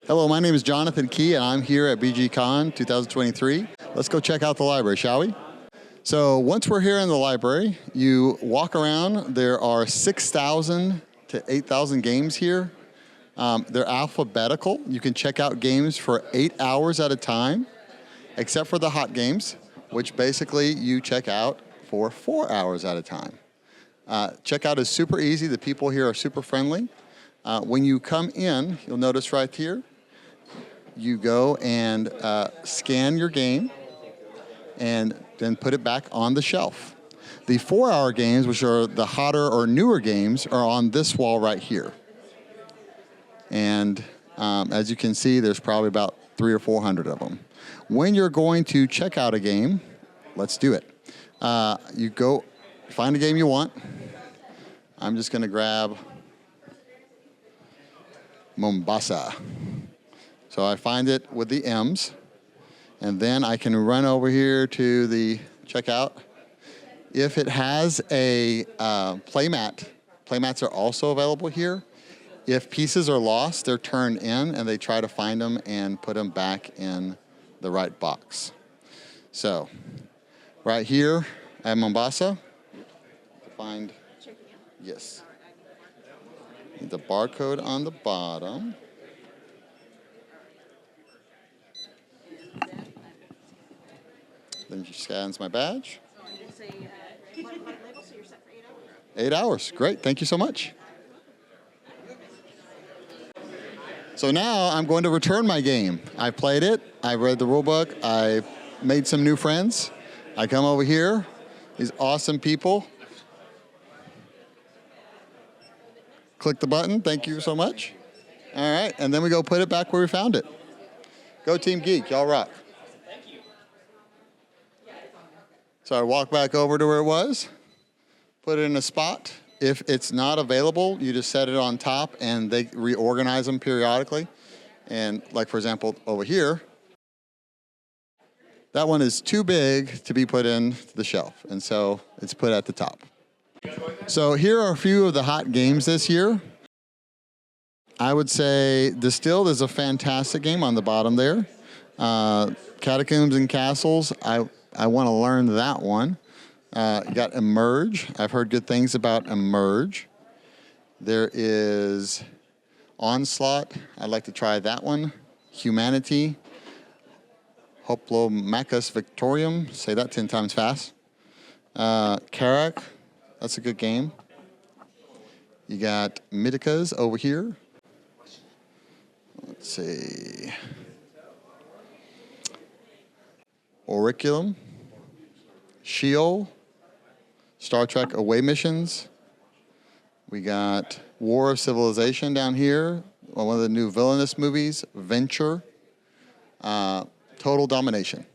Hello, my name is Jonathan Key, and I'm here at BGG.CON 2023. Let's go check out the library, shall we? So once we're here in the library, you walk around. There are 6,000 to 8,000 games here. They're alphabetical. You can check out games for 8 hours at a time, except for the hot games, which basically you check out for 4 hours at a time. Checkout is super easy. The people here are super friendly. When you come in, you'll notice right here, you go and scan your game and then put it back on the shelf. The 4-hour games, which are the hotter or newer games, are on this wall right here. And as you can see, there's probably about 300 or 400 of them. When you're going to check out a game, let's do it. You go find a game you want. I'm just going to grab Mombasa. So I find it with the M's, and then I can run over here to the checkout. If it has a playmat, playmats are also available here. If pieces are lost, they're turned in, and they try to find them and put them back in the right box. So right here at Mombasa, find, yes, the barcode on the bottom. Then she scans my badge. 8 hours. Great. Thank you so much. So now I'm going to return my game. I played it. I read the rule book. I made some new friends. I come over here. These awesome people. Click the button. Thank you so much. All right. And then we go put it back where we found it. Go Team Geek. Y'all rock. So I walk back over to where it was, put it in a spot. If it's not available, you just set it on top, and they reorganize them periodically. And like, for example, over here, that one is too big to be put in the shelf, and so it's put at the top. So here are a few of the hot games this year. I would say Distilled is a fantastic game on the bottom there. Catacombs and Castles, I want to learn that one. You got Emerge. I've heard good things about Emerge. There is Onslaught. I'd like to try that one. Humanity. Hoplomachus Victorium. Say that 10 times fast. Karak. That's a good game. You got Mythicas over here. Let's see. Auriculum. Sheol, Star Trek Away Missions. We got War of Civilization down here, one of the new villainous movies, Venture, Total Domination.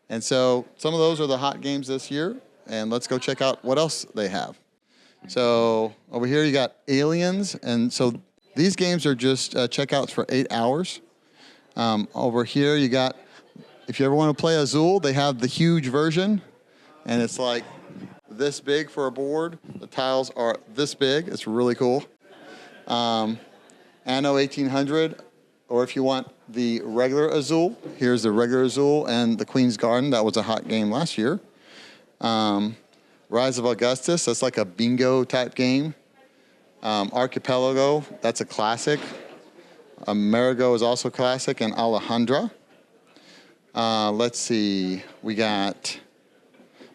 And so some of those are the hot games this year, and let's go check out what else they have. So over here you got Aliens, and so these games are just checkouts for 8 hours. Over here you got, if you ever want to play Azul, they have the huge version. And it's like this big for a board. The tiles are this big. It's really cool. Anno 1800, or if you want the regular Azul, here's the regular Azul and the Queen's Garden. That was a hot game last year. Rise of Augustus, that's like a bingo type game. Archipelago, that's a classic. Amerigo is also classic, and Alejandra. Let's see, we got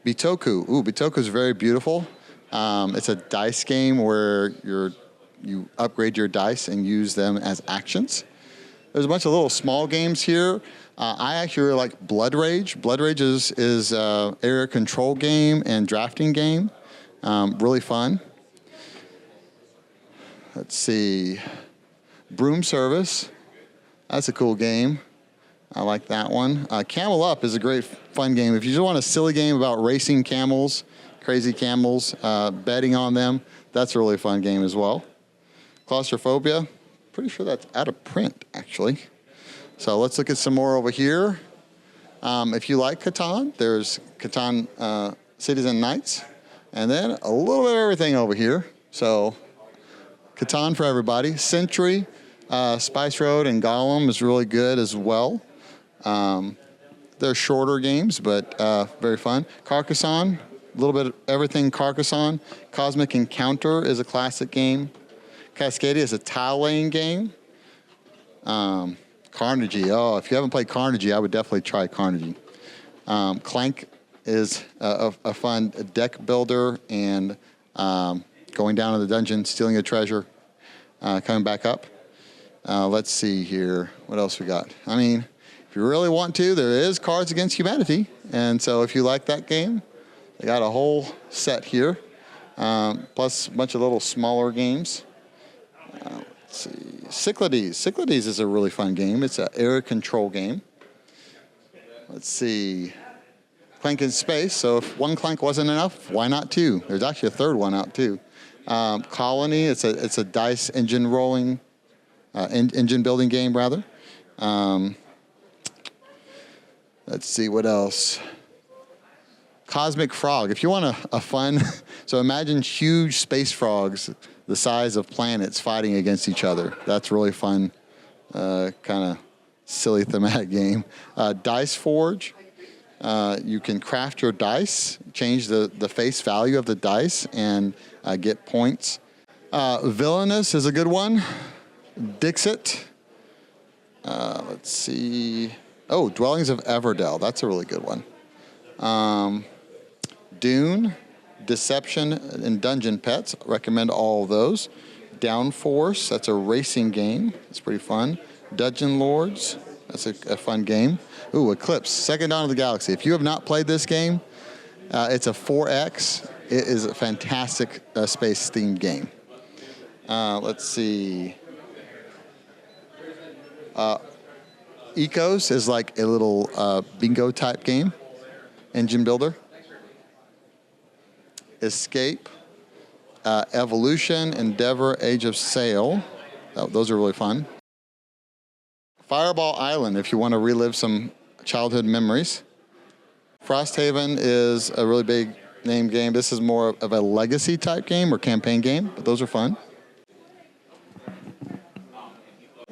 Bitoku. Ooh, Bitoku is very beautiful. It's a dice game where you upgrade your dice and use them as actions. There's a bunch of little small games here. I actually really like Blood Rage. Blood Rage is area control game and drafting game. Really fun. Let's see. Broom Service. That's a cool game. I like that one. Camel Up is a great fun game. If you just want a silly game about racing camels, crazy camels, betting on them, that's a really fun game as well. Claustrophobia, pretty sure that's out of print, actually. So let's look at some more over here. If you like Catan, there's Catan Cities and Knights, and then a little bit of everything over here. So Catan for everybody. Century, Spice Road and Gollum is really good as well. They're shorter games, but very fun. Carcassonne, a little bit of everything Carcassonne. Cosmic Encounter is a classic game. Cascadia is a tile-laying game. Carnegie, oh, if you haven't played Carnegie, I would definitely try Carnegie. Clank is a fun deck builder and going down in the dungeon, stealing a treasure, coming back up. Let's see here. What else we got? I mean, if you really want to, there is Cards Against Humanity. And so if you like that game, they got a whole set here, plus a bunch of little smaller games. Let's see. Cyclades. Cyclades is a really fun game. It's an area control game. Let's see. Clank in Space. So if one Clank wasn't enough, why not two? There's actually a third one out too. Colony. It's a dice engine rolling, engine building game rather. Let's see what else. Cosmic Frog. If you want a fun, so imagine huge space frogs the size of planets fighting against each other. That's really fun, kind of silly thematic game. Dice Forge. You can craft your dice, change the face value of the dice, and get points. Villainous is a good one. Dixit. Let's see. Oh, Dwellings of Everdell. That's a really good one. Dune, Deception, and Dungeon Pets. Recommend all of those. Downforce. That's a racing game. It's pretty fun. Dungeon Lords. That's a fun game. Ooh, Eclipse, Second Dawn of the Galaxy. If you have not played this game, it's a 4X. It is a fantastic space-themed game. Let's see. Ecos is like a little bingo type game. Engine builder. Escape. Evolution, Endeavor, Age of Sail. Those are really fun. Fireball Island, if you want to relive some childhood memories. Frosthaven is a really big name game. This is more of a legacy type game or campaign game, but those are fun.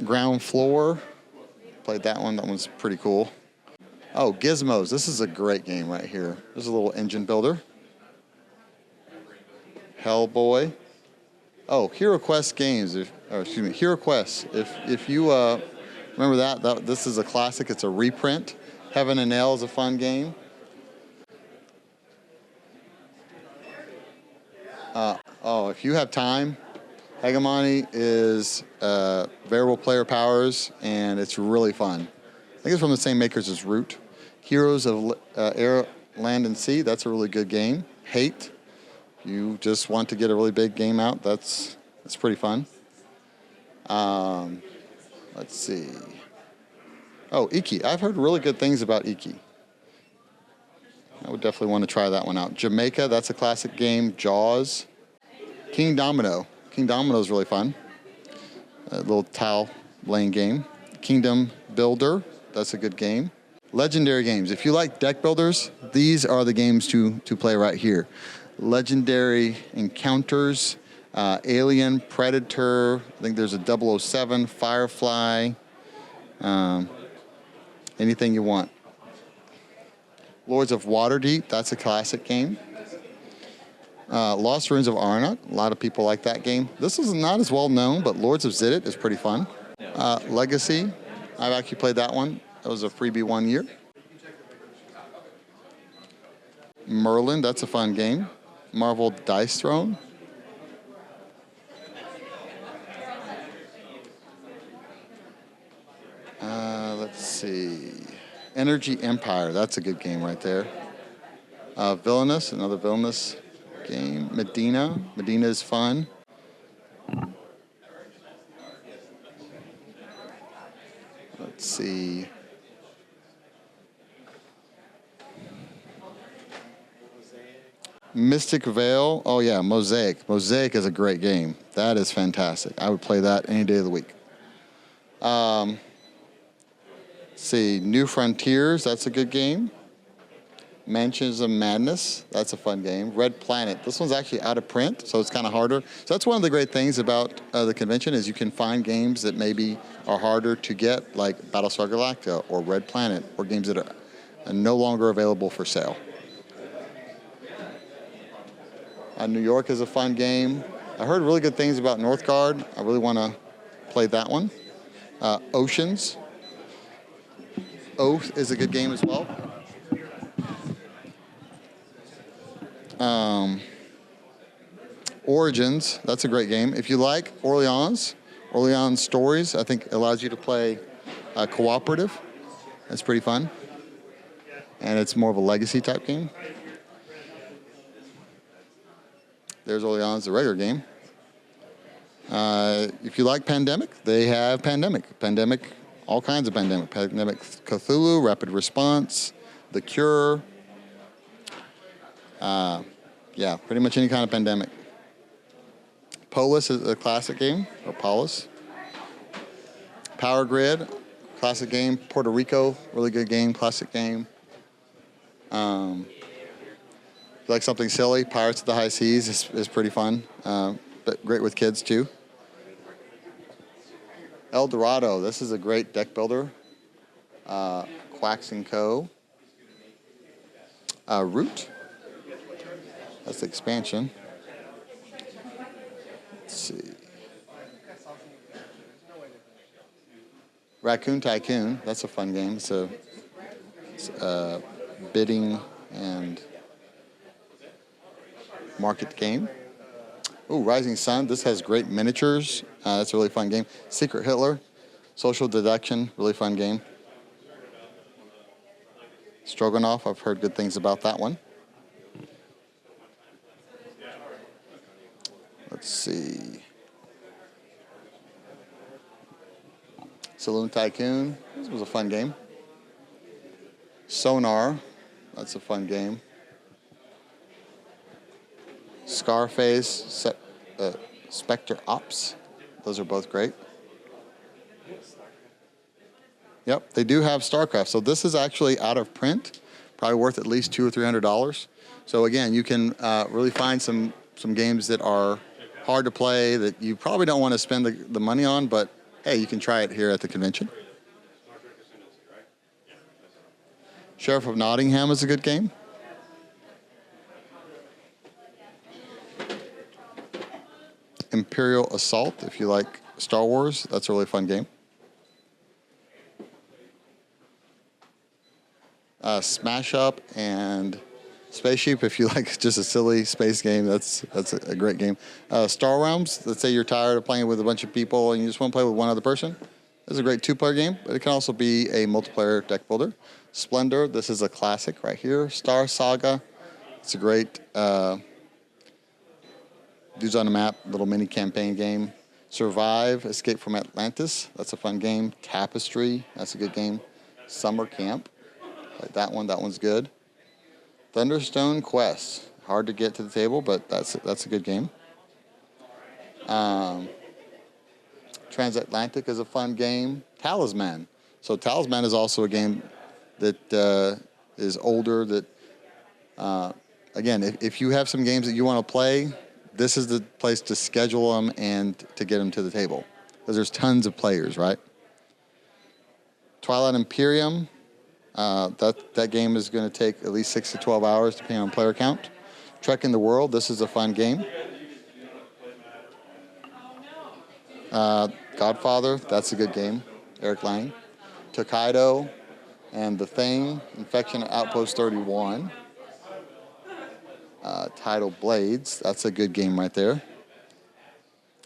Ground Floor, played that one. That one's pretty cool. Oh, Gizmos. This is a great game right here. This is a little engine builder. Hellboy. Oh, Hero Quest games. Hero Quest. If you remember that, this is a classic. It's a reprint. Heaven and Nail is a fun game. If you have time, Hegemony is variable player powers, and it's really fun. I think it's from the same makers as Root. Heroes of Air, Land, and Sea. That's a really good game. Hate. You just want to get a really big game out. That's pretty fun. Let's see. Oh, Iki. I've heard really good things about Iki. I would definitely want to try that one out. Jamaica, that's a classic game. Jaws. King Domino. King Domino is really fun. A little tile laying game. Kingdom Builder, that's a good game. Legendary games. If you like deck builders, these are the games to play right here. Legendary Encounters, Alien, Predator, I think there's a 007, Firefly, anything you want. Lords of Waterdeep, that's a classic game. Lost Ruins of Arnak, a lot of people like that game. This is not as well known, but Lords of Zidit is pretty fun. Legacy, I've actually played that one. That was a freebie one year. Merlin, that's a fun game. Marvel Dice Throne. Let's see. Energy Empire, that's a good game right there. Villainous, another Villainous game. Medina is fun. Let's see. Mystic Veil. Oh yeah, Mosaic. Mosaic is a great game. That is fantastic. I would play that any day of the week. Let's see, New Frontiers. That's a good game. Mansions of Madness, that's a fun game. Red Planet, this one's actually out of print, so it's kind of harder. So that's one of the great things about the convention is you can find games that maybe are harder to get, like Battlestar Galactica or Red Planet, or games that are no longer available for sale. New York is a fun game. I heard really good things about Northgard. I really want to play that one. Oceans. Oath is a good game as well. Origins, that's a great game. If you like Orleans Stories, I think allows you to play cooperative. That's pretty fun. And it's more of a legacy type game. There's Orleans, the regular game. If you like Pandemic, they have Pandemic. All kinds of Pandemic. Pandemic Cthulhu, Rapid Response, The Cure. Yeah, pretty much any kind of Pandemic. Polis is a classic game, or Polis. Power Grid, classic game. Puerto Rico, really good game, classic game. If you like something silly, Pirates of the High Seas is pretty fun, but great with kids too. El Dorado, this is a great deck builder. Quacks & Co. Root, that's the expansion. Let's see. Raccoon Tycoon, that's a fun game. It's a bidding and market game. Ooh, Rising Sun, this has great miniatures. That's a really fun game. Secret Hitler, Social Deduction, really fun game. Stroganoff, I've heard good things about that one. Let's see. Saloon Tycoon, this was a fun game. Sonar, that's a fun game. Scarface, Spectre Ops, those are both great. Yep, they do have StarCraft. So this is actually out of print, probably worth at least $200 or $300. So again, you can really find some games that are hard to play that you probably don't want to spend the money on, but hey, you can try it here at the convention. Sheriff of Nottingham is a good game. Imperial Assault, if you like Star Wars, that's a really fun game. Smash Up and Spaceship, if you like just a silly space game, that's a great game. Star Realms, let's say you're tired of playing with a bunch of people and you just want to play with one other person. This is a great two-player game, but it can also be a multiplayer deck builder. Splendor, this is a classic right here. Star Saga, it's a great dudes on a map, little mini campaign game. Survive, Escape from Atlantis, that's a fun game. Tapestry, that's a good game. Summer Camp, like that one's good. Thunderstone Quest, hard to get to the table, but that's a good game. Transatlantic is a fun game. Talisman, so Talisman is also a game that is older. That again, if you have some games that you want to play, this is the place to schedule them and to get them to the table, because there's tons of players, right? Twilight Imperium, that game is going to take at least 6 to 12 hours depending on player count. Trek in the World, this is a fun game. Godfather, that's a good game. Eric Lang. Tokaido and The Thing, Infection at Outpost 31. Tidal Blades, that's a good game right there.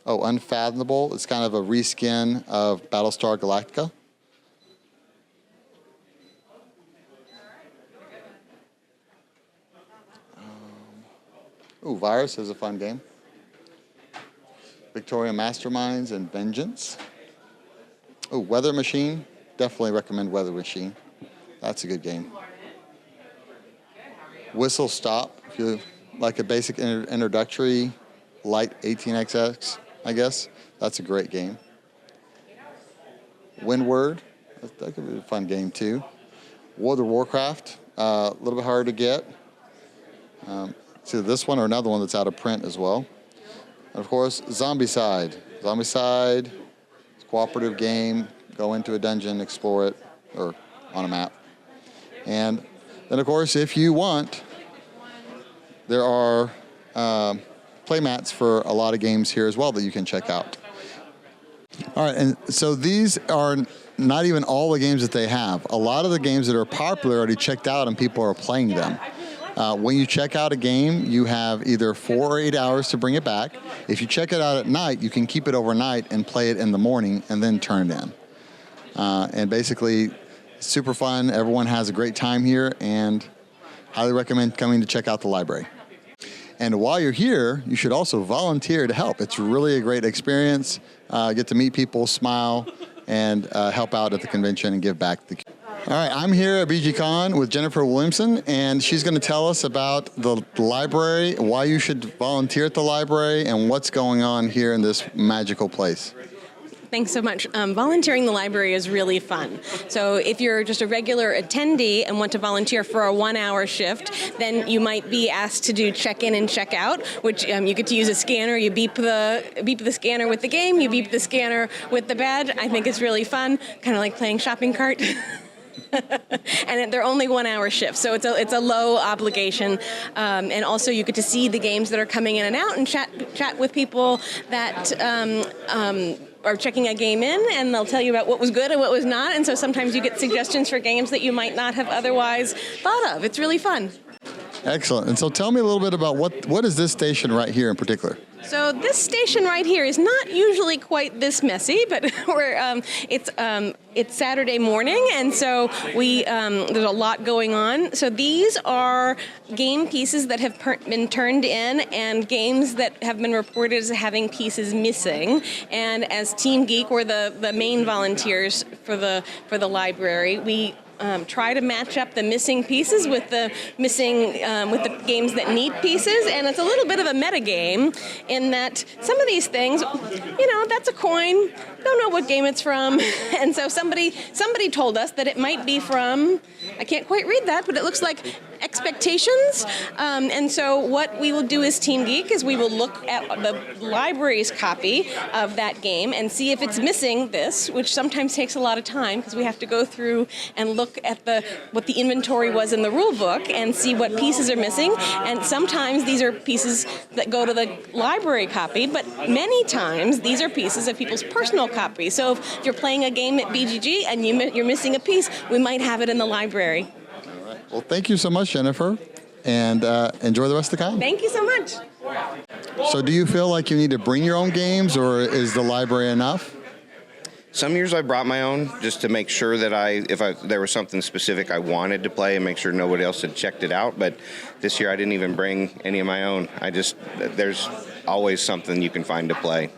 Oh, Unfathomable, it's kind of a reskin of Battlestar Galactica. Ooh, Virus is a fun game. Victoria Masterminds and Vengeance. Oh, Weather Machine, definitely recommend Weather Machine. That's a good game. Whistle Stop, if you like a basic introductory light 18xx, I guess, that's a great game. Windward, that could be a fun game too. World of Warcraft, a little bit harder to get. It's either this one or another one that's out of print as well. And of course, Zombicide. Zombicide, it's a cooperative game. Go into a dungeon, explore it, or on a map. And then, of course, if you want, there are play mats for a lot of games here as well that you can check out. All right, and so these are not even all the games that they have. A lot of the games that are popular are already checked out and people are playing them. When you check out a game, you have either 4 or 8 hours to bring it back. If you check it out at night, you can keep it overnight and play it in the morning and then turn it in. And basically, super fun. Everyone has a great time here, and highly recommend coming to check out the library. And while you're here, you should also volunteer to help. It's really a great experience. Get to meet people, smile, and help out at the convention and give back. All right, I'm here at BGG.CON with Jennifer Williamson, and she's going to tell us about the library, why you should volunteer at the library, and what's going on here in this magical place. Thanks so much. Volunteering the library is really fun. So if you're just a regular attendee and want to volunteer for a 1-hour shift, then you might be asked to do check-in and check-out, which you get to use a scanner. You beep the scanner with the game, you beep the scanner with the badge. I think it's really fun, kind of like playing shopping cart. And they're only 1-hour shifts, so it's a low obligation. And also you get to see the games that are coming in and out and chat with people that are checking a game in, and they'll tell you about what was good and what was not. And so sometimes you get suggestions for games that you might not have otherwise thought of. It's really fun. Excellent. And so tell me a little bit about what is this station right here in particular? So this station right here is not usually quite this messy, but it's Saturday morning, and so there's a lot going on. So these are game pieces that have been turned in, and games that have been reported as having pieces missing. And as Team Geek, we're the main volunteers for the library. We try to match up the missing pieces with the games that need pieces, and it's a little bit of a meta game in that some of these things, that's a coin, don't know what game it's from, and so somebody told us that it might be from, I can't quite read that, but it looks like Expectations. And so what we will do as Team Geek is we will look at the library's copy of that game and see if it's missing this, which sometimes takes a lot of time because we have to go through and look at what the inventory was in the rule book and see what pieces are missing. And sometimes these are pieces that go to the library copy, but many times these are pieces of people's personal copies. So if you're playing a game at BGG and you're missing a piece, we might have it in the library. Well, thank you so much, Jennifer, and enjoy the rest of the con. Thank you so much. So do you feel like you need to bring your own games, or is the library enough? Some years I brought my own just to make sure that if there was something specific I wanted to play and make sure nobody else had checked it out. But this year I didn't even bring any of my own. There's always something you can find to play.